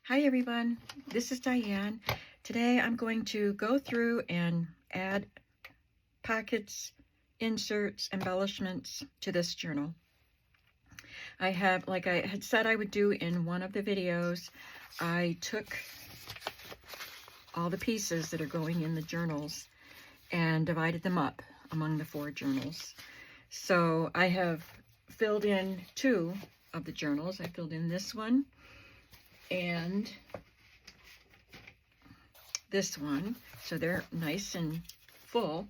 Hi everyone, this is Diane. Today I'm going to go through and add pockets, inserts, embellishments to this journal. I have, like I had said I would do in one of the videos, I took all the pieces that are going in the journals and divided them up among the 4 journals. So I have filled in 2 of the journals. I filled in this one and this one, so they're nice and full.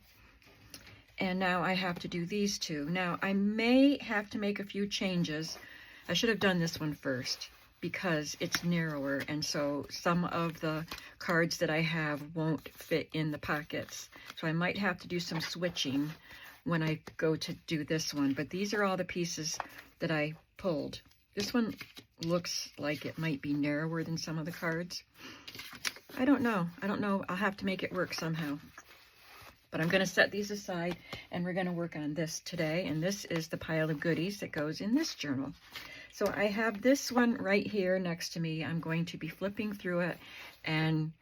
And now I have to do these 2. Now I may have to make a few changes. I should have done this one first because it's narrower, and so some of the cards that I have won't fit in the pockets. So I might have to do some switching when I go to do this one, but these are all the pieces that I pulled. This one looks like it might be narrower than some of the cards. I don't know. I'll have to make it work somehow. But I'm going to set these aside and we're going to work on this today. And this is the pile of goodies that goes in this journal. So I have this one right here next to me. I'm going to be flipping through it and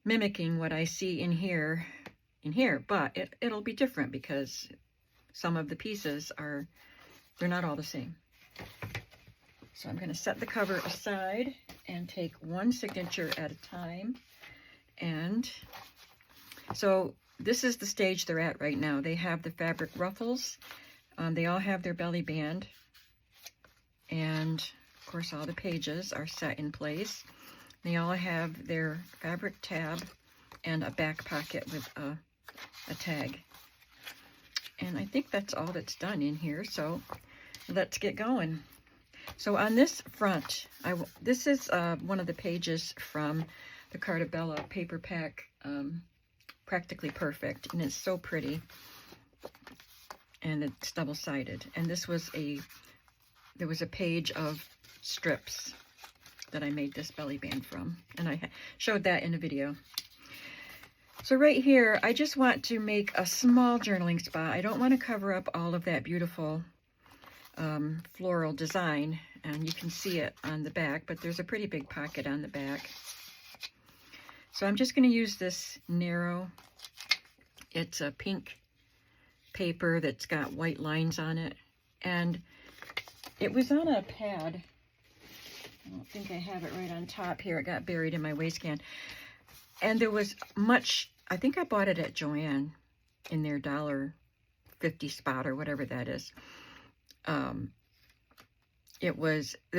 mimicking what I see in here, but it'll be different because some of the pieces they're not all the same. So I'm going to set the cover aside and take one signature at a time. And so this is the stage they're at right now. They have the fabric ruffles. They all have their belly band. And of course all the pages are set in place. They all have their fabric tab and a back pocket with a tag. And I think that's all that's done in here. So let's get going. So on this front, this is one of the pages from the Cartabella paper pack, Practically Perfect, and it's so pretty, and it's double-sided. And there was a page of strips that I made this belly band from, and I showed that in a video. So right here, I just want to make a small journaling spot. I don't want to cover up all of that beautiful floral design, and you can see it on the back, but there's a pretty big pocket on the back. So I'm just going to use this narrow, it's a pink paper that's got white lines on it, and it was on a pad. I don't think I have it right on top here. It got buried in my waistband, and there was much, I think I bought it at Joann in their $1.50 spot or whatever that is. There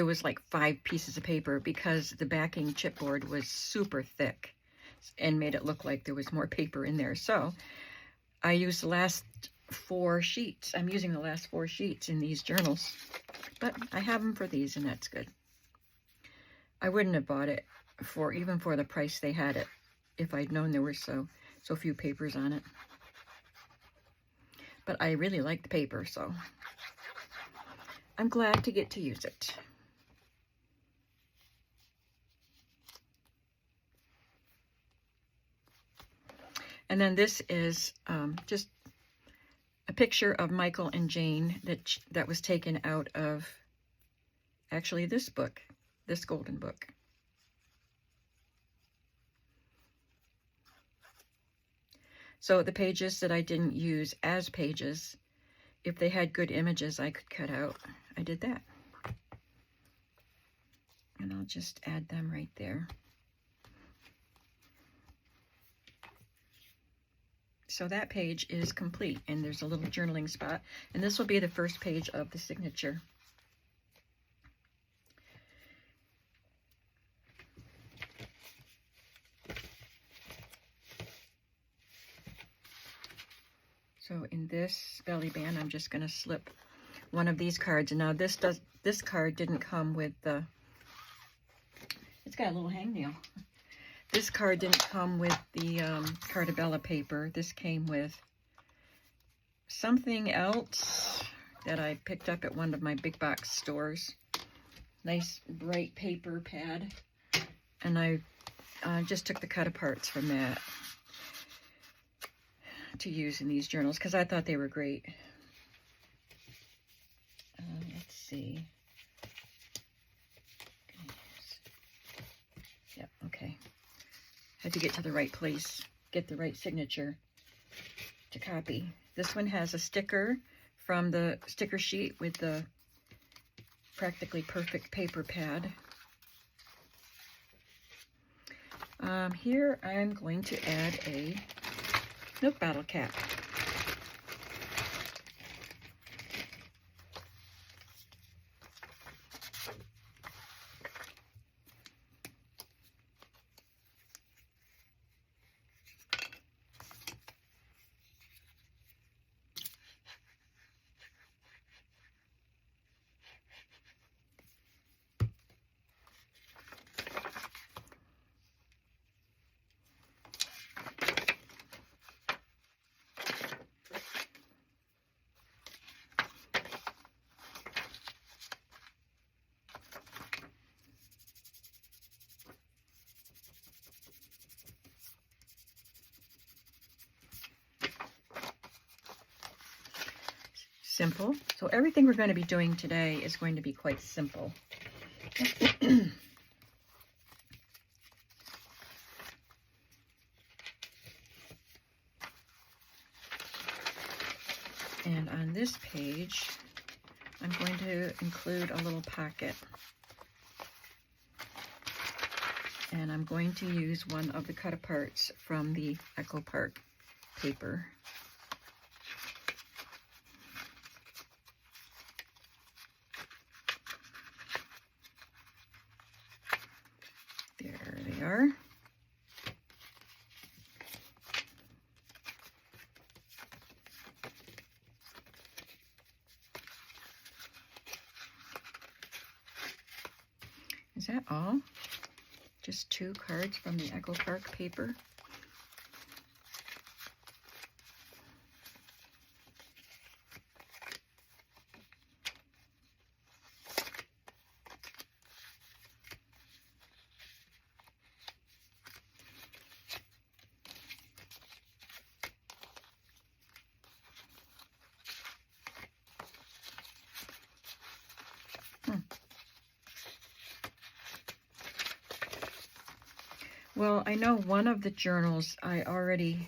was like 5 pieces of paper because the backing chipboard was super thick and made it look like there was more paper in there. So I used the last 4 sheets. I'm using the last 4 sheets in these journals, but I have them for these, and that's good. I wouldn't have bought it even for the price they had it if I'd known there were so few papers on it. But I really like the paper, so I'm glad to get to use it. And then this is just a picture of Michael and Jane that was taken out of actually this book, this golden book. So the pages that I didn't use as pages, if they had good images I could cut out, I did that. And I'll just add them right there. So that page is complete, and there's a little journaling spot, and this will be the first page of the signature. So in this belly band, I'm just going to slip one of these cards. And now this card didn't come with the, it's got a little hangnail. This card didn't come with the Cartabella paper. This came with something else that I picked up at one of my big box stores. Nice bright paper pad. And I just took the cut aparts from that to use in these journals because I thought they were great. Let's see. Yep, okay. Had to get to the right place, get the right signature to copy. This one has a sticker from the sticker sheet with the Practically Perfect paper pad. Here I'm going to add a milk bottle cap. Simple. So everything we're going to be doing today is going to be quite simple. And on this page, I'm going to include a little pocket. And I'm going to use one of the cut-aparts from the Echo Park paper. There they are. Is that all? Just 2 cards from the Echo Park paper. Well, I know one of the journals I already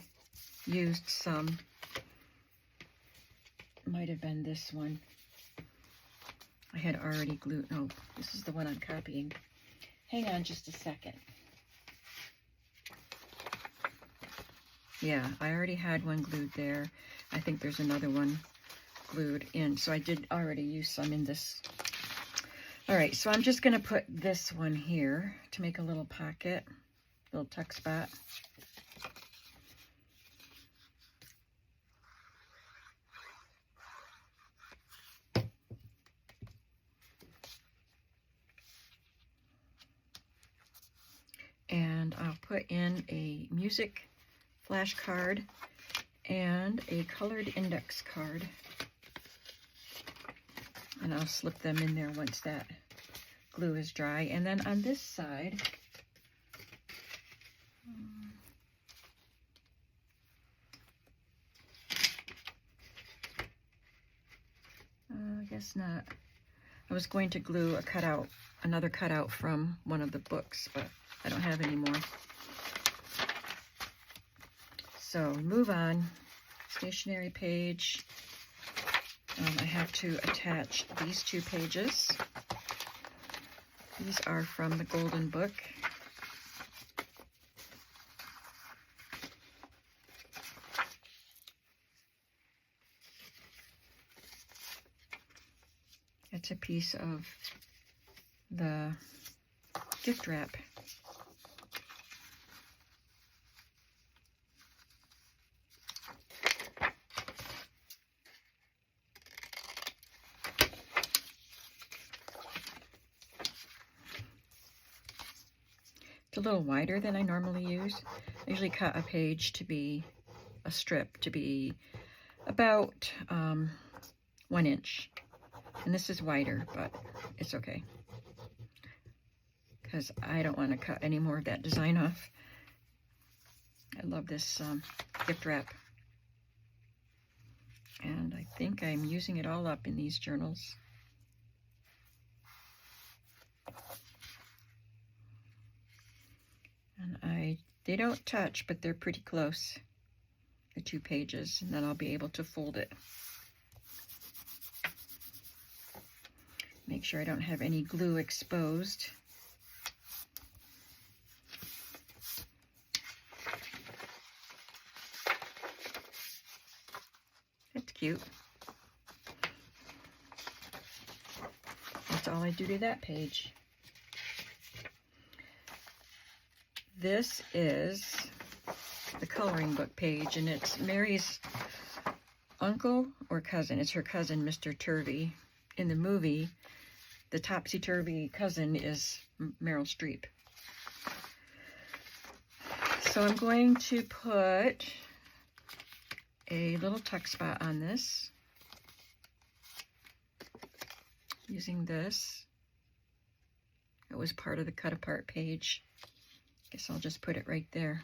used some. Might have been this one. I had already glued. No, this is the one I'm copying. Hang on just a second. Yeah, I already had one glued there. I think there's another one glued in. So I did already use some in this. All right, so I'm just going to put this one here to make a little pocket. Little tuck spot. And I'll put in a music flashcard and a colored index card. And I'll slip them in there once that glue is dry. And then on this side, I guess not. I was going to glue a cutout, another cutout from one of the books, but I don't have any more. So move on. Stationery page. I have to attach these 2 pages. These are from the Golden Book. It's a piece of the gift wrap. It's a little wider than I normally use. I usually cut a page to be a strip to be about 1 inch. And this is wider, but it's okay. Because I don't want to cut any more of that design off. I love this gift wrap. And I think I'm using it all up in these journals. And they don't touch, but they're pretty close, the 2 pages, and then I'll be able to fold it. Make sure I don't have any glue exposed. That's cute. That's all I do to that page. This is the coloring book page, and it's Mary's uncle or cousin. It's her cousin, Mr. Turvey. In the movie, the topsy-turvy cousin is Meryl Streep. So I'm going to put a little tuck spot on this using this. It was part of the cut apart page. Guess I'll just put it right there.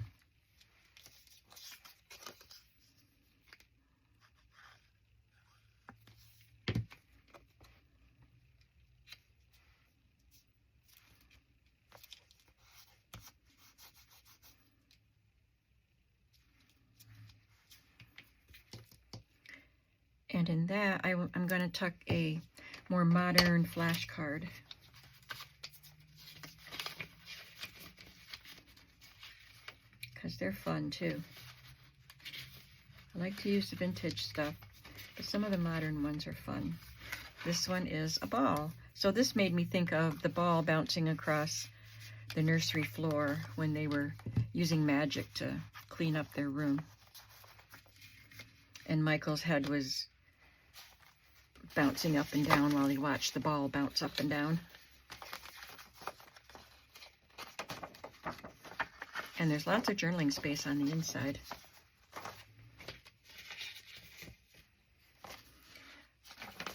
And in that, I'm going to tuck a more modern flash card. Because they're fun too. I like to use the vintage stuff, but some of the modern ones are fun. This one is a ball. So this made me think of the ball bouncing across the nursery floor when they were using magic to clean up their room. And Michael's head was bouncing up and down while he watched the ball bounce up and down. And there's lots of journaling space on the inside.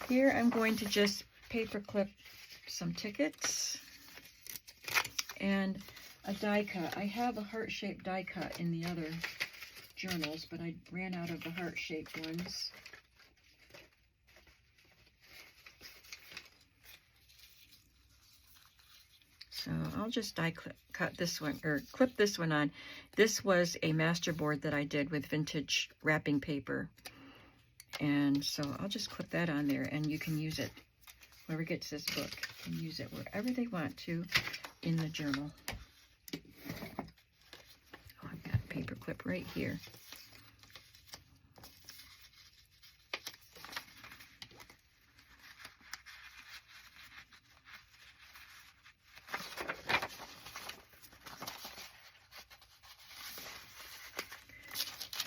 Here I'm going to just paper clip some tickets and a die cut. I have a heart-shaped die cut in the other journals, but I ran out of the heart-shaped ones. So I'll just die cut this one, or clip this one on. This was a masterboard that I did with vintage wrapping paper. And so I'll just clip that on there, and you can use it, whoever gets this book, can use it wherever they want to in the journal. Oh, I've got a paper clip right here.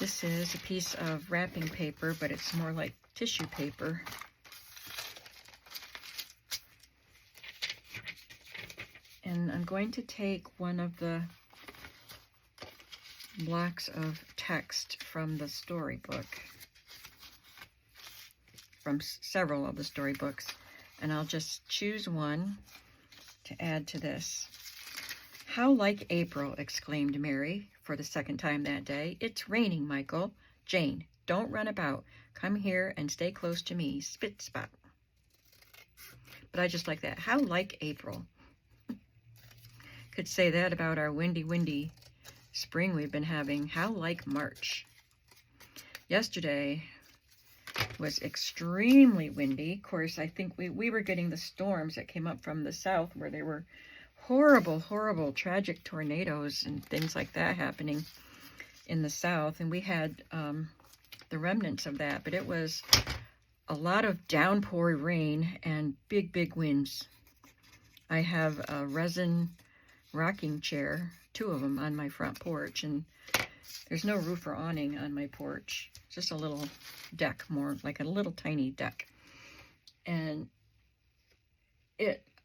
This is a piece of wrapping paper, but it's more like tissue paper. And I'm going to take one of the blocks of text from the storybook, from several of the storybooks, and I'll just choose one to add to this. "How like April," exclaimed Mary for the second time that day. "It's raining, Michael. Jane, don't run about. Come here and stay close to me. Spit spot." But I just like that. How like April. Could say that about our windy spring we've been having. How like March. Yesterday was extremely windy. Of course, I think we were getting the storms that came up from the south where there were horrible, tragic tornadoes and things like that happening in the south. And we had the remnants of that, but it was a lot of downpour rain and big winds. I have a resin rocking chair, 2 of them on my front porch, and there's no roof or awning on my porch. It's just a little deck, more like a little tiny deck. And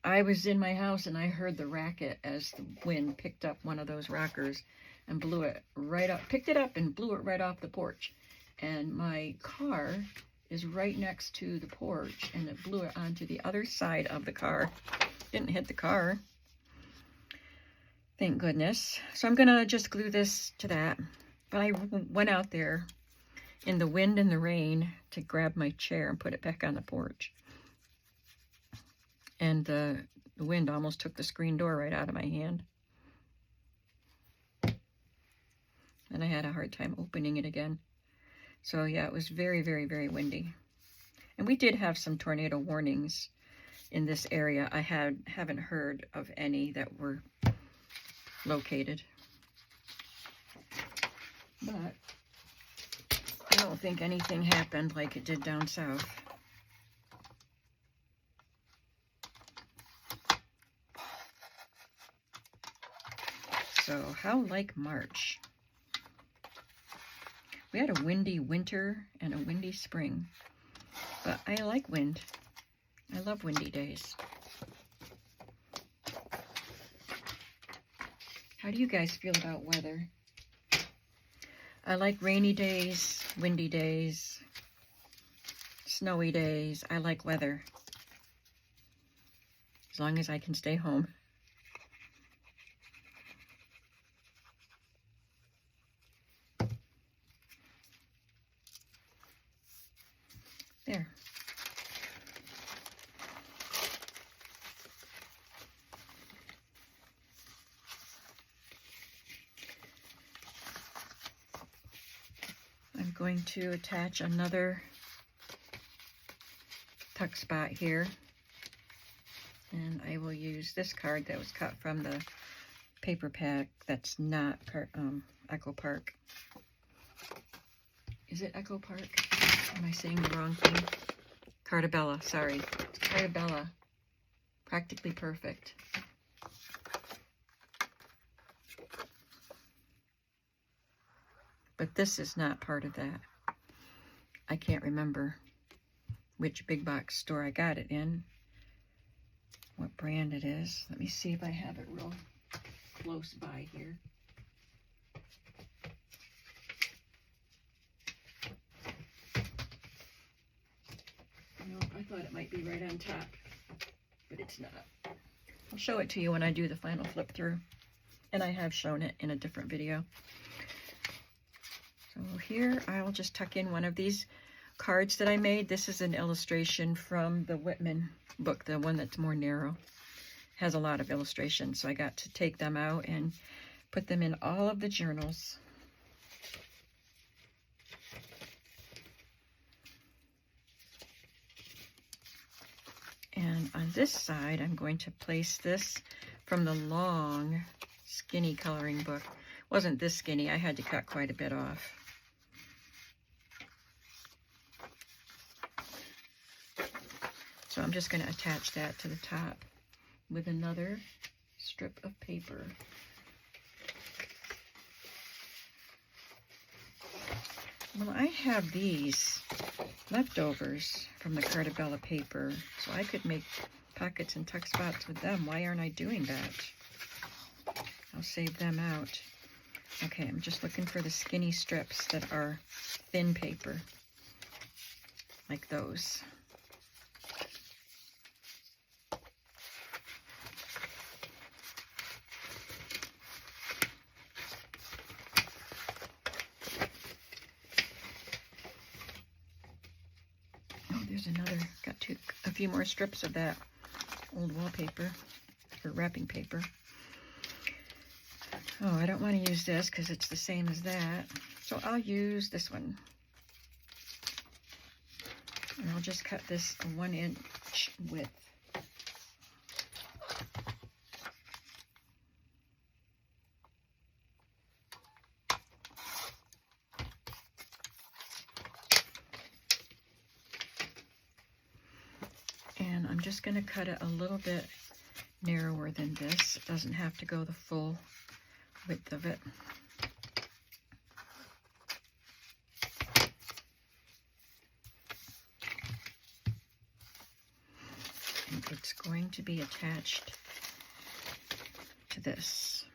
I was in my house and I heard the racket as the wind picked up one of those rockers and blew it right up, picked it up and blew it right off the porch. And my car is right next to the porch, and it blew it onto the other side of the car. Didn't hit the car. Thank goodness. So I'm gonna just glue this to that. But I went out there in the wind and the rain to grab my chair and put it back on the porch. And the wind almost took the screen door right out of my hand. and I had a hard time opening it again. So yeah, it was very, very, very windy. And we did have some tornado warnings in this area. I haven't heard of any that were located. But I don't think anything happened like it did down south. So how like March? We had a windy winter and a windy spring, but I like wind. I love windy days. How do you guys feel about weather? I like rainy days, windy days, snowy days. I like weather, as long as I can stay home. There. I'm going to attach another tuck spot here, and I will use this card that was cut from the paper pack that's not Echo Park. Is it Echo Park? Am I saying the wrong thing? Cartabella, sorry. It's Cartabella. Practically Perfect. But this is not part of that. I can't remember which big box store I got it in, what brand it is. Let me see if I have it real close by here. No, I thought it might be right on top, but it's not. I'll show it to you when I do the final flip through, and I have shown it in a different video. So here I'll just tuck in one of these cards that I made. This is an illustration from the Whitman book, the one that's more narrow. Has a lot of illustrations, so I got to take them out and put them in all of the journals. And on this side, I'm going to place this from the long, skinny coloring book. It wasn't this skinny. I had to cut quite a bit off. So I'm just going to attach that to the top with another strip of paper. Well, I have these leftovers from the Cartabella paper, so I could make pockets and tuck spots with them. Why aren't I doing that? I'll save them out. Okay, I'm just looking for the skinny strips that are thin paper, like those. There's another, got a few more strips of that old wallpaper, or wrapping paper. Oh, I don't want to use this because it's the same as that. So I'll use this one. And I'll just cut this a 1-inch width. And I'm just going to cut it a little bit narrower than this. It doesn't have to go the full width of it. And it's going to be attached to this.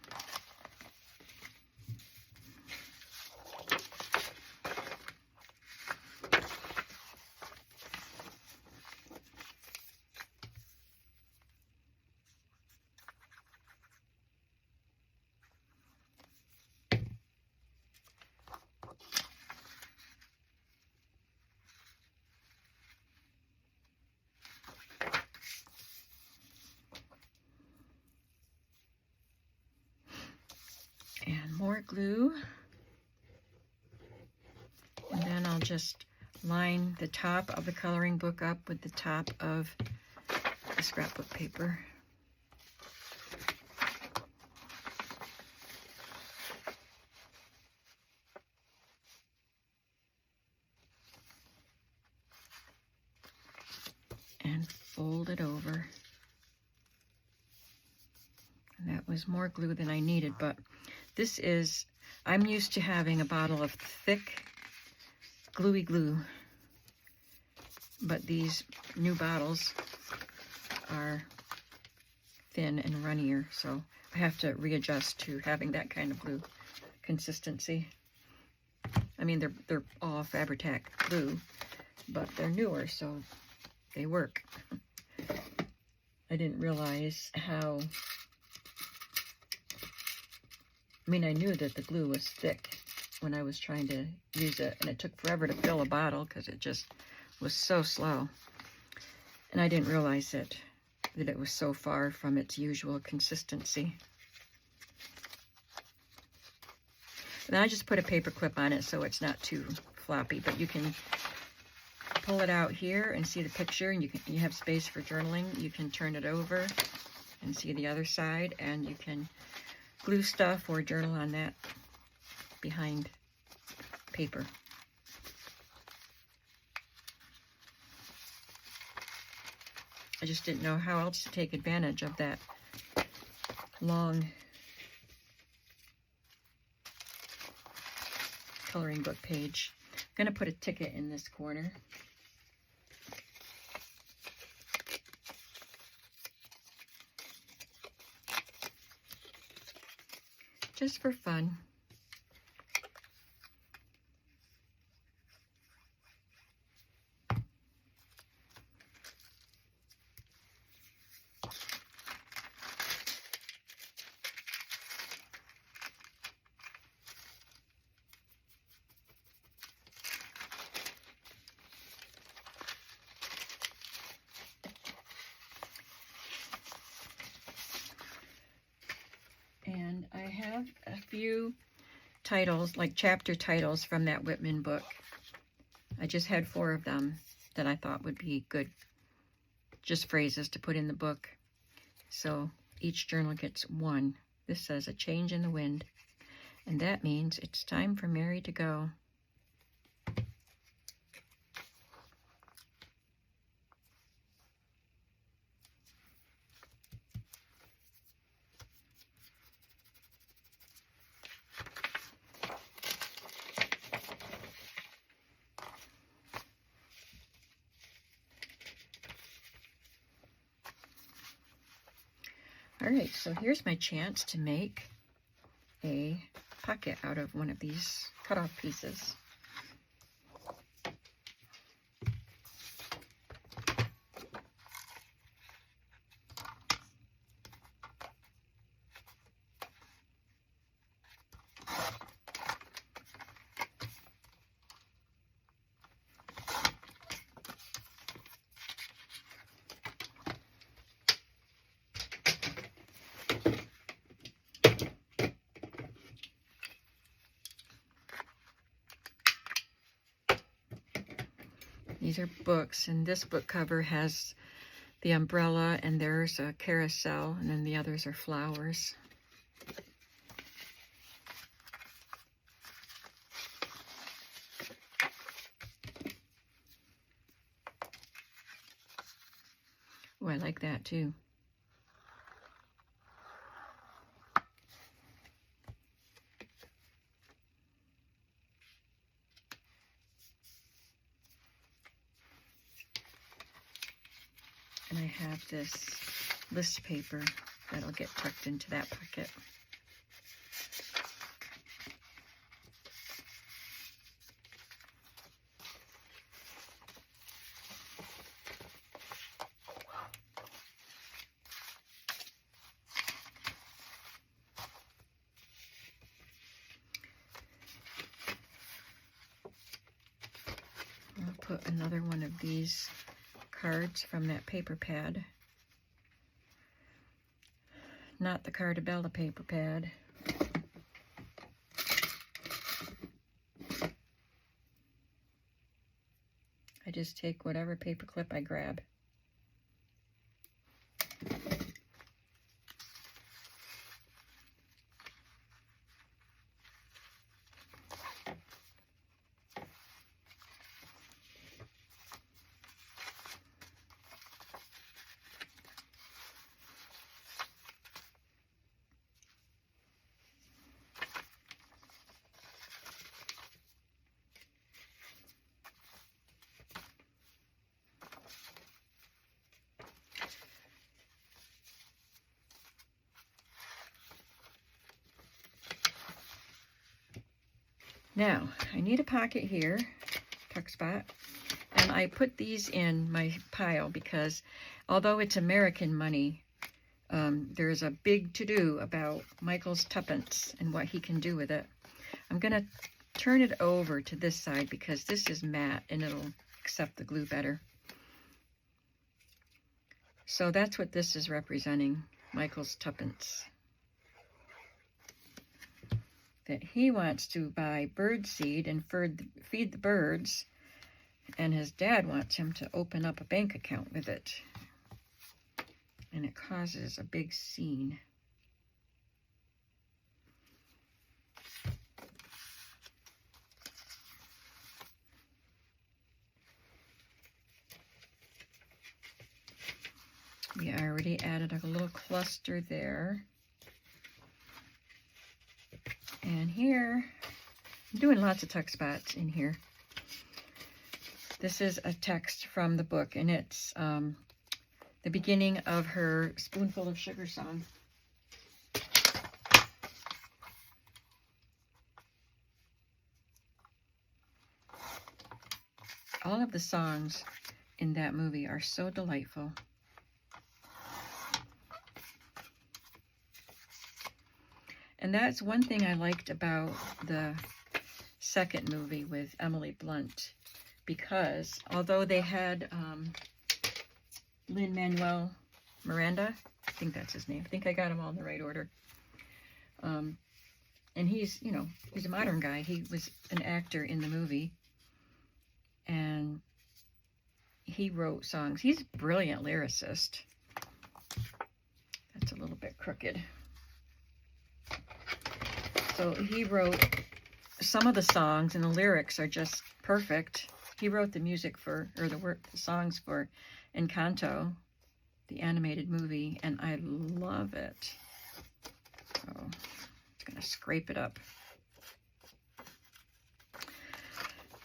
And more glue. And then I'll just line the top of the coloring book up with the top of the scrapbook paper. And fold it over. And that was more glue than I needed, but this is, I'm used to having a bottle of thick, gluey glue, but these new bottles are thin and runnier, so I have to readjust to having that kind of glue consistency. I mean, they're all Fabri-Tac glue, but they're newer, so they work. I didn't realize how, I mean, I knew that the glue was thick when I was trying to use it, and it took forever to fill a bottle because it just was so slow. And I didn't realize that it was so far from its usual consistency. And I just put a paper clip on it so it's not too floppy, but you can pull it out here and see the picture, and you have space for journaling. You can turn it over and see the other side, and you can glue stuff or journal on that behind paper. I just didn't know how else to take advantage of that long coloring book page. I'm going to put a ticket in this corner. Just for fun. And I have a few titles, like chapter titles from that Whitman book. I just had 4 of them that I thought would be good, just phrases to put in the book. So each journal gets 1. This says, "A change in the wind." And that means it's time for Mary to go. All right, so here's my chance to make a pocket out of one of these cut-off pieces. These are books, and this book cover has the umbrella, and there's a carousel, and then the others are flowers. Oh, I like that too. And I have this list paper that'll get tucked into that pocket. I'll put another one of these cards from that paper pad. Not the Cardabella paper pad. just take whatever paper clip I grab. Now, I need a pocket here, tuck spot, and I put these in my pile because although it's American money, there's a big to-do about Michael's tuppence and what he can do with it. I'm going to turn it over to this side because this is matte and it'll accept the glue better. So that's what this is representing, Michael's tuppence. That he wants to buy bird seed and feed the birds, and his dad wants him to open up a bank account with it. And it causes a big scene. We already added a little cluster there. And here, I'm doing lots of tuck spots in here. This is a text from the book, and it's the beginning of her Spoonful of Sugar song. All of the songs in that movie are so delightful. And that's one thing I liked about the second movie with Emily Blunt, because although they had Lin-Manuel Miranda, I think that's his name. I think I got them all in the right order. And he's, you know, he's a modern guy. He was an actor in the movie, and he wrote songs. He's a brilliant lyricist. That's a little bit crooked. So he wrote some of the songs, and the lyrics are just perfect. He wrote the music for, or the songs for Encanto, the animated movie, and I love it. So I'm going to scrape it up.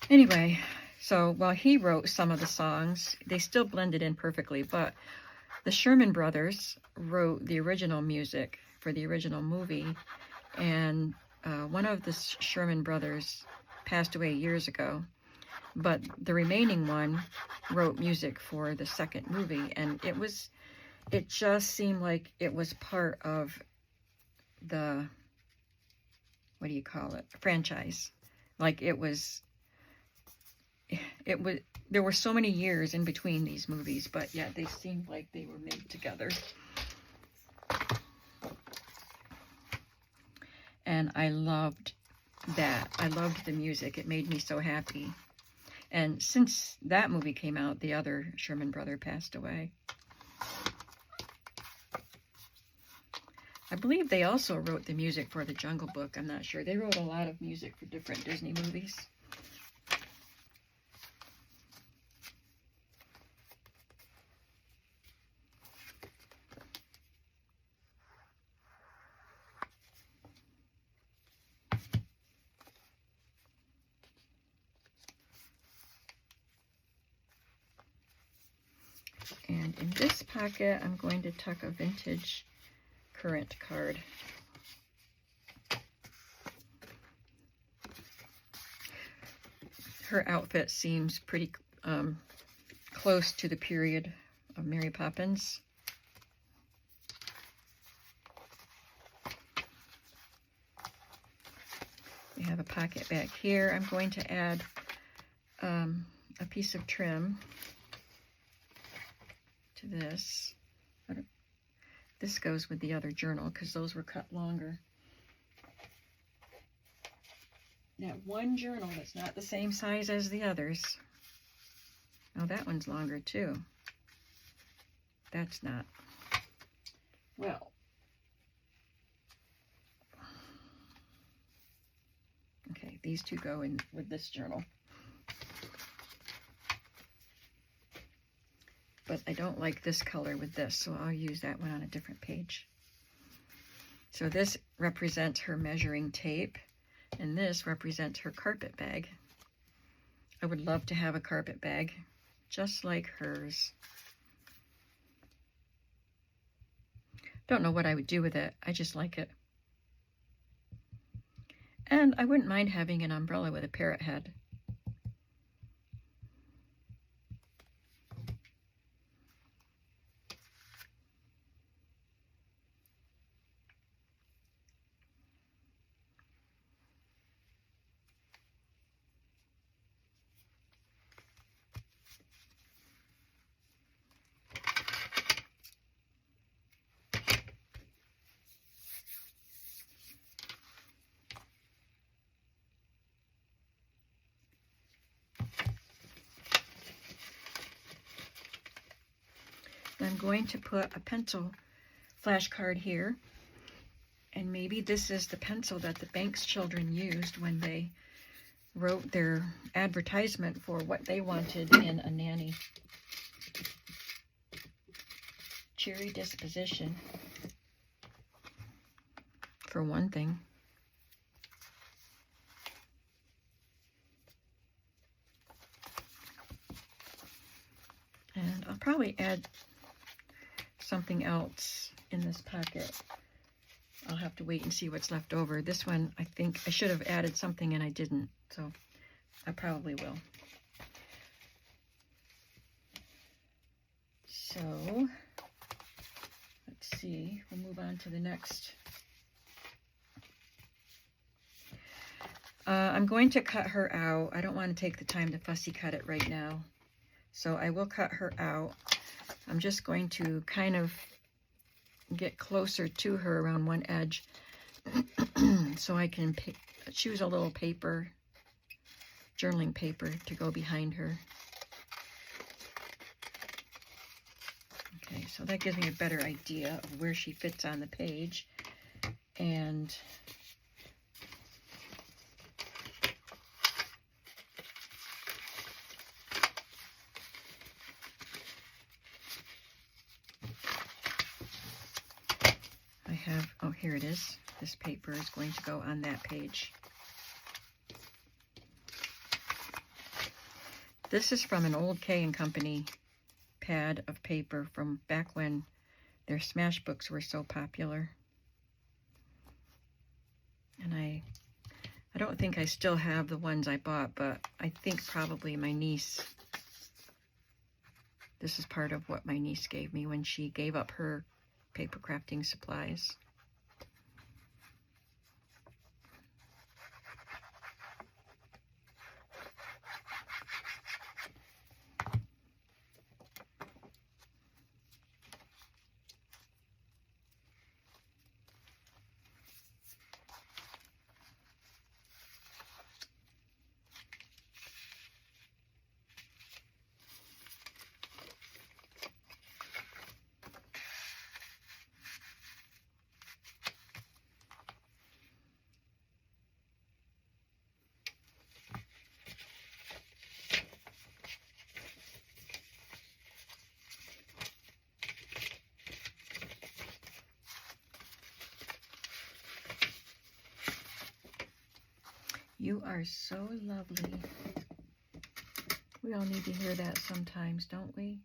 Anyway, so while he wrote some of the songs, they still blended in perfectly, but the Sherman Brothers wrote the original music for the original movie, and one of the Sherman Brothers passed away years ago, but the remaining one wrote music for the second movie, and it just seemed like it was part of the, what do you call it, franchise. Like it was, there were so many years in between these movies, but yet they seemed like they were made together. And I loved that. I loved the music. It made me so happy. And since that movie came out, the other Sherman brother passed away. I believe they also wrote the music for The Jungle Book. I'm not sure. They wrote a lot of music for different Disney movies. And in this pocket, I'm going to tuck a vintage current card. Her outfit seems pretty close to the period of Mary Poppins. We have a pocket back here. I'm going to add a piece of trim to this. This goes with the other journal because those were cut longer. That one journal that's not the same size as the others. Oh, that one's longer too. That's not. Well, okay, these two go in with this journal. But I don't like this color with this, so I'll use that one on a different page. So this represents her measuring tape, and this represents her carpet bag. I would love to have a carpet bag just like hers. Don't know what I would do with it. I just like it. And I wouldn't mind having an umbrella with a parrot head. I'm going to put a pencil flashcard here, and maybe this is the pencil that the Banks children used when they wrote their advertisement for what they wanted in a nanny. Cheery disposition, for one thing. And I'll probably add something else in this pocket. I'll have to wait and see what's left over. This one, I think I should have added something and I didn't, so I probably will. So, let's see, we'll move on to the next. I'm going to cut her out. I don't want to take the time to fussy cut it right now. So I will cut her out. I'm just going to kind of get closer to her around one edge so I can choose a little paper, journaling paper, to go behind her. Okay, so that gives me a better idea of where she fits on the page. And I have, oh, here it is. This paper is going to go on that page. This is from an old K & Company pad of paper from back when their smash books were so popular. And I don't think I still have the ones I bought, but I think probably my niece, this is part of what my niece gave me when she gave up her paper crafting supplies. You are so lovely. We all need to hear that sometimes, don't we?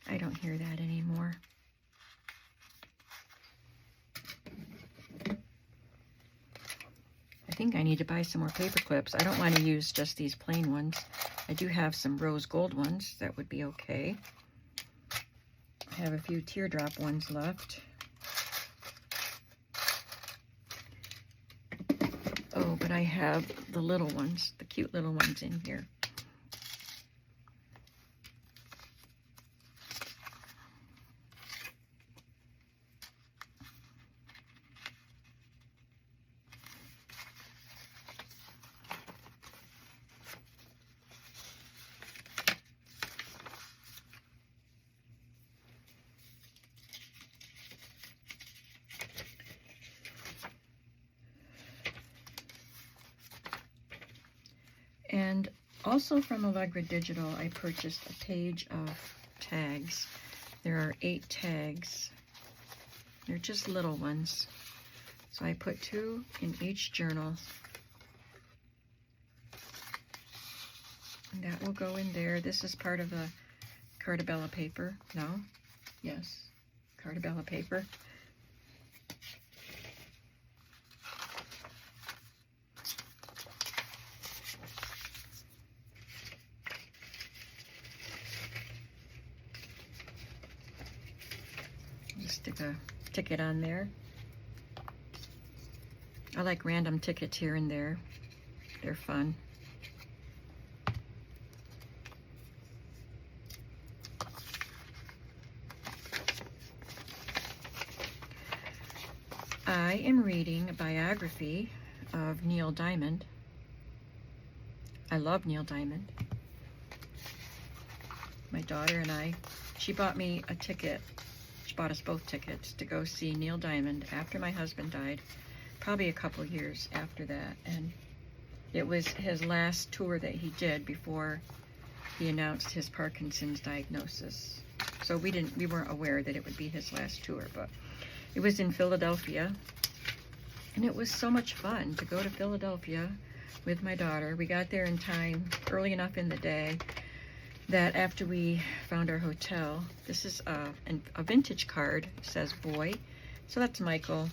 I don't hear that anymore. I think I need to buy some more paper clips. I don't want to use just these plain ones. I do have some rose gold ones. That would be okay. I have a few teardrop ones left. Oh, but I have the little ones, the cute little ones in here. Also from Allegra Digital, I purchased a page of tags. There are 8 tags. They're just little ones. So I put 2 in each journal. And that will go in there. This is part of the Cartabella paper. No? Yes. Cartabella paper. Just stick a ticket on there. I like random tickets here and there. They're fun. I am reading a biography of Neil Diamond. I love Neil Diamond. My daughter and I, she bought me a ticket. She bought us both tickets to go see Neil Diamond after my husband died, probably a couple years after that. And it was his last tour that he did before he announced his Parkinson's diagnosis. So we weren't aware that it would be his last tour, but it was in Philadelphia, and it was so much fun to go to Philadelphia with my daughter. We got there in time, early enough in the day, that after we found our hotel, this is a vintage card, it says boy, so that's Michael.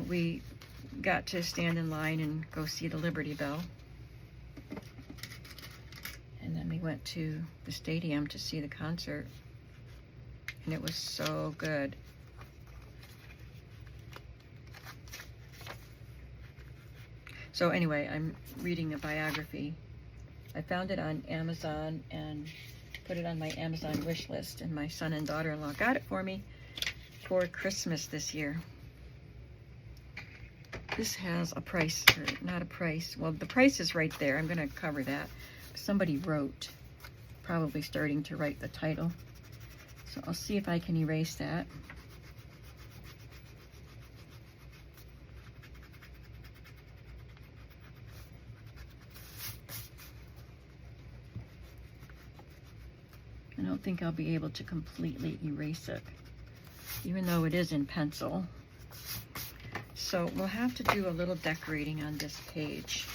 We got to stand in line and go see the Liberty Bell. And then we went to the stadium to see the concert. And it was so good. So anyway, I'm reading a biography. I found it on Amazon and put it on my Amazon wish list, and my son and daughter-in-law got it for me for Christmas this year. This has a price, or not a price. Well, the price is right there. I'm going to cover that. Somebody wrote, probably starting to write the title. So I'll see if I can erase that. I don't think I'll be able to completely erase it, even though it is in pencil. So we'll have to do a little decorating on this page.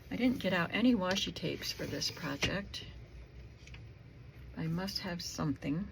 I didn't get out any washi tapes for this project. I must have something.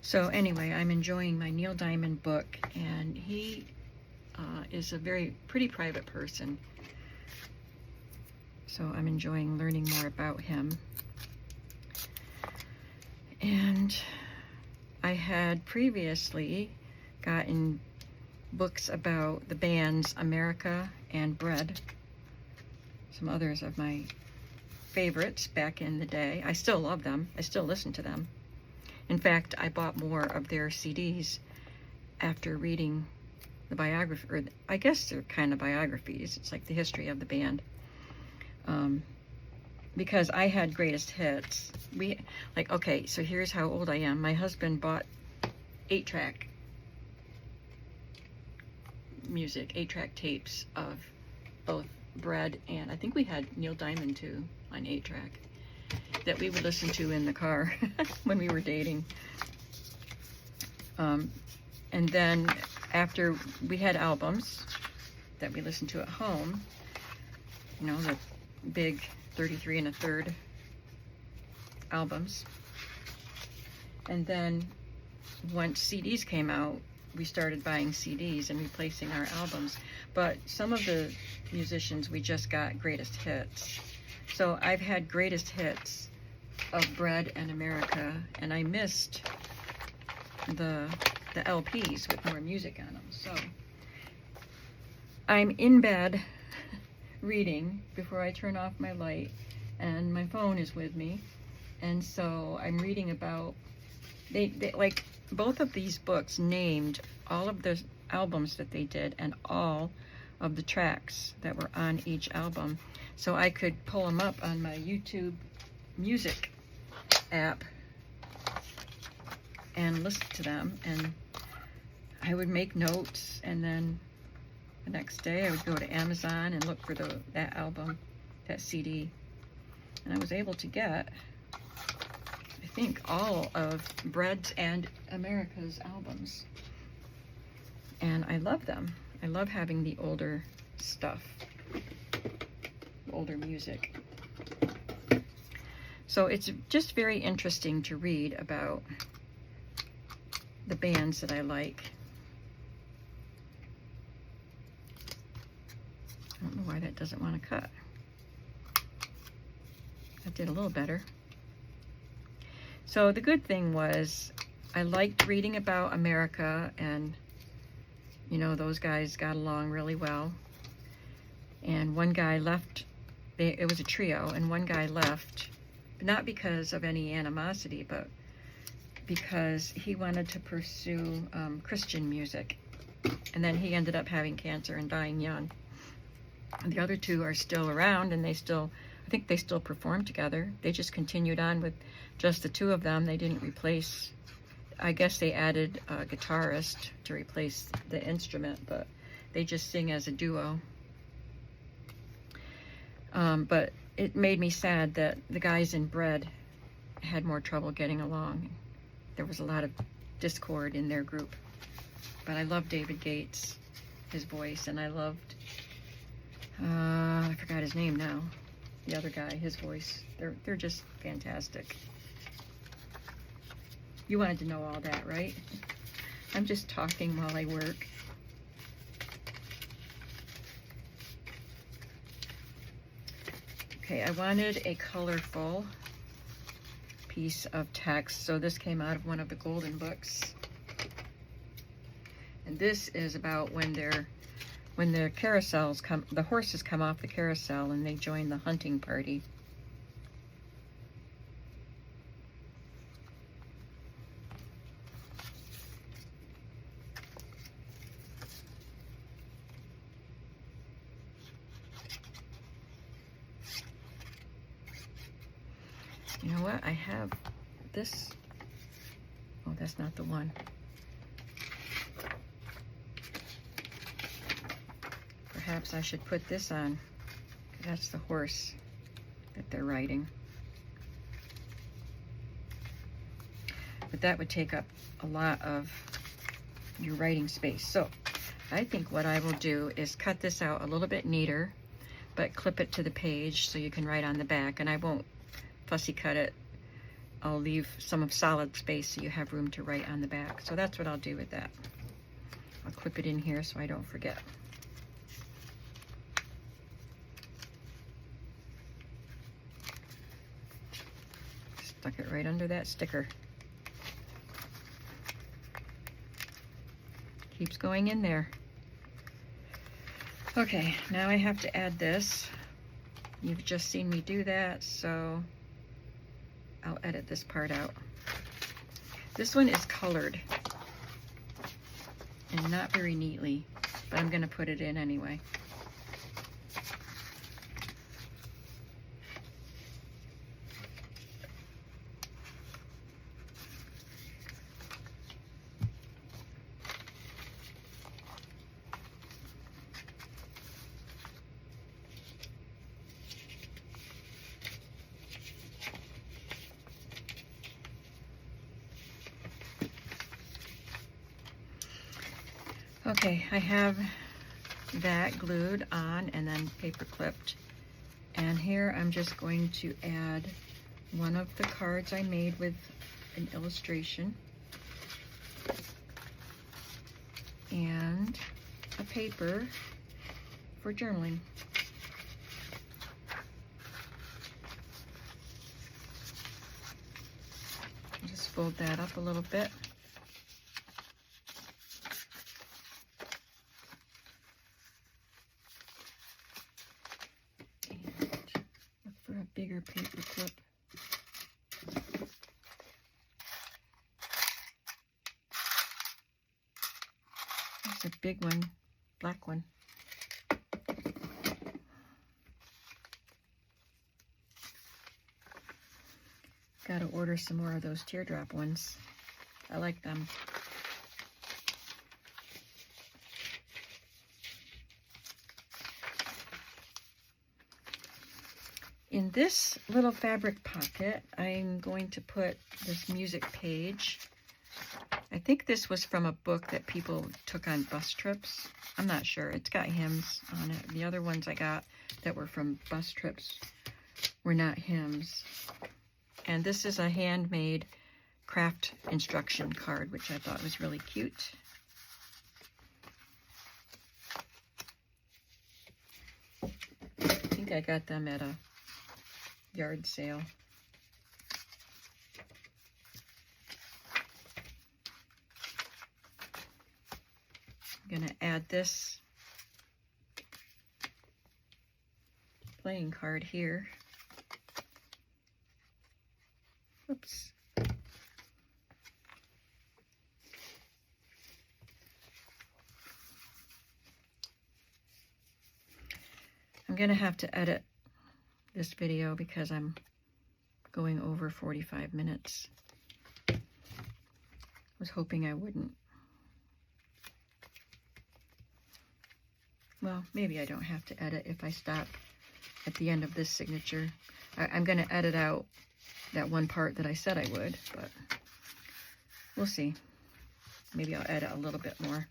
So anyway, I'm enjoying my Neil Diamond book, and he is a pretty private person. So I'm enjoying learning more about him. And I had previously gotten books about the bands America and Bread, some others of my favorites back in the day. I still love them. I still listen to them. In fact, I bought more of their CDs after reading the biography, or I guess they're kind of biographies. It's like the history of the band. Because I had greatest hits. Okay, so here's how old I am. My husband bought 8-track music, 8-track tapes of both Bread and I think we had Neil Diamond too on 8-track. That we would listen to in the car when we were dating. And then after we had albums that we listened to at home, you know, the big 33 1/3 albums. And then once CDs came out, we started buying CDs and replacing our albums. But some of the musicians, we just got greatest hits. So I've had greatest hits of Bread and America, and I missed the LPs with more music on them. So I'm in bed reading before I turn off my light, and my phone is with me, and so I'm reading about, they like, both of these books named all of the albums that they did and all of the tracks that were on each album, so I could pull them up on my YouTube music app and listen to them. And I would make notes, and then the next day I would go to Amazon and look for that album, that CD, and I was able to get, I think, all of Bread's and America's albums, and I love them. I love having the older stuff, older music. So it's just very interesting to read about the bands that I like. I don't know why that doesn't want to cut. That did a little better. So the good thing was I liked reading about America, and you know, those guys got along really well. And one guy left, it was a trio, and one guy left, not because of any animosity, but because he wanted to pursue Christian music. And then he ended up having cancer and dying young. And the other two are still around, and I think they still perform together. They just continued on with just the two of them. They didn't replace, I guess they added a guitarist to replace the instrument, but they just sing as a duo. But it made me sad that the guys in Bread had more trouble getting along. There was a lot of discord in their group. But I loved David Gates, his voice, and I loved, I forgot his name now, the other guy, his voice. They're just fantastic. You wanted to know all that, right? I'm just talking while I work. Okay, I wanted a colorful piece of text, so this came out of one of the golden books. And this is about when the carousels come, the horses come off the carousel and they join the hunting party. You know what? I have this. Oh, that's not the one. Perhaps I should put this on. That's the horse that they're riding. But that would take up a lot of your writing space. So I think what I will do is cut this out a little bit neater, but clip it to the page so you can write on the back. And I won't fussy cut it. I'll leave some solid space so you have room to write on the back. So that's what I'll do with that. I'll clip it in here so I don't forget. Stuck it right under that sticker. Keeps going in there. Okay, now I have to add this. You've just seen me do that, so I'll edit this part out. This one is colored and not very neatly, but I'm going to put it in anyway. Okay, I have that glued on and then paper clipped. And here I'm just going to add one of the cards I made with an illustration and a paper for journaling. Just fold that up a little bit. And look for a bigger paper clip. There's a big one, black one. Got to order some more of those teardrop ones. I like them. In this little fabric pocket, I'm going to put this music page. I think this was from a book that people took on bus trips. I'm not sure. It's got hymns on it. The other ones I got that were from bus trips were not hymns. And this is a handmade craft instruction card, which I thought was really cute. I think I got them at a yard sale. I'm going to add this playing card here. Oops. I'm going to have to edit this video because I'm going over 45 minutes. I was hoping I wouldn't. Well, maybe I don't have to edit if I stop at the end of this signature. I'm going to edit out that one part that I said I would, but we'll see. Maybe I'll edit a little bit more.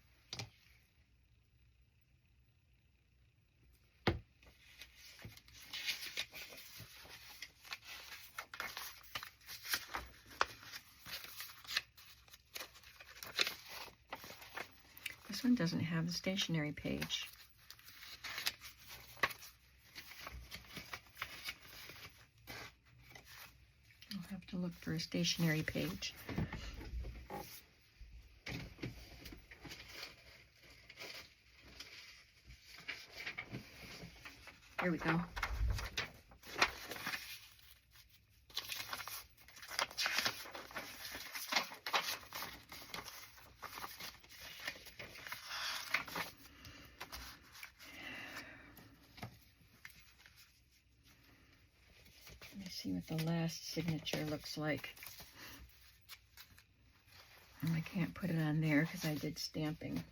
This one doesn't have the stationery page. To look for a stationery page. Here we go. See what the last signature looks like. And I can't put it on there because I did stamping.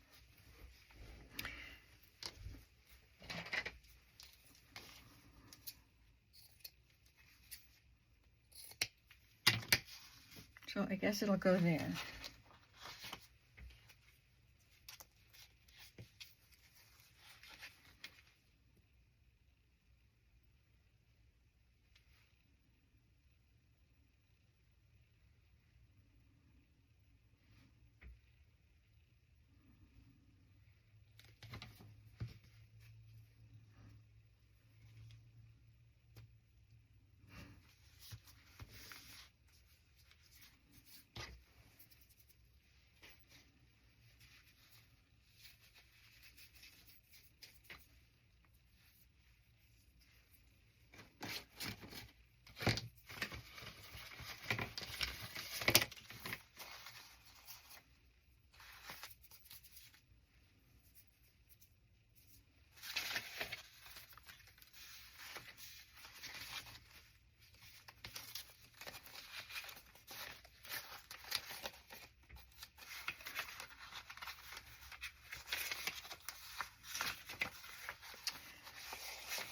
So I guess it'll go there.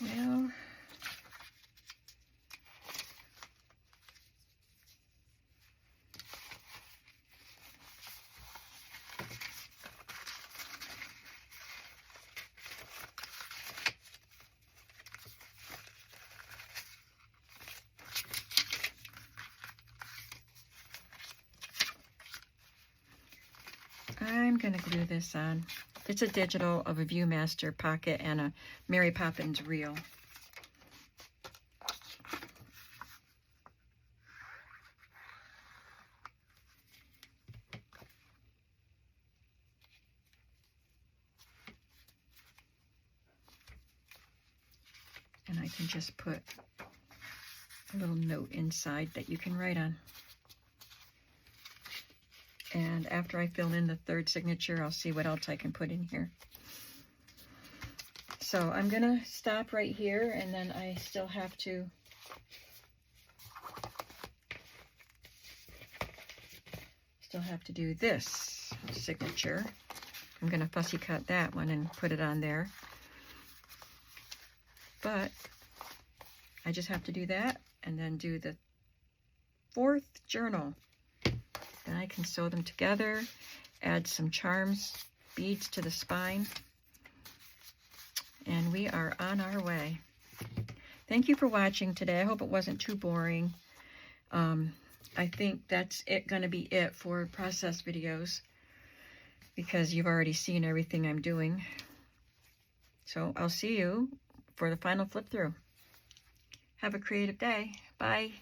Well, going to glue this on. It's a digital of a Viewmaster pocket and a Mary Poppins reel. And I can just put a little note inside that you can write on. And after I fill in the third signature, I'll see what else I can put in here. So I'm going to stop right here, and then I still have to do this signature. I'm going to fussy cut that one and put it on there. But I just have to do that and then do the fourth journal. Then I can sew them together, add some charms, beads to the spine, and we are on our way. Thank you for watching today. I hope it wasn't too boring. I think that's going to be it for process videos because you've already seen everything I'm doing. So I'll see you for the final flip through. Have a creative day. Bye.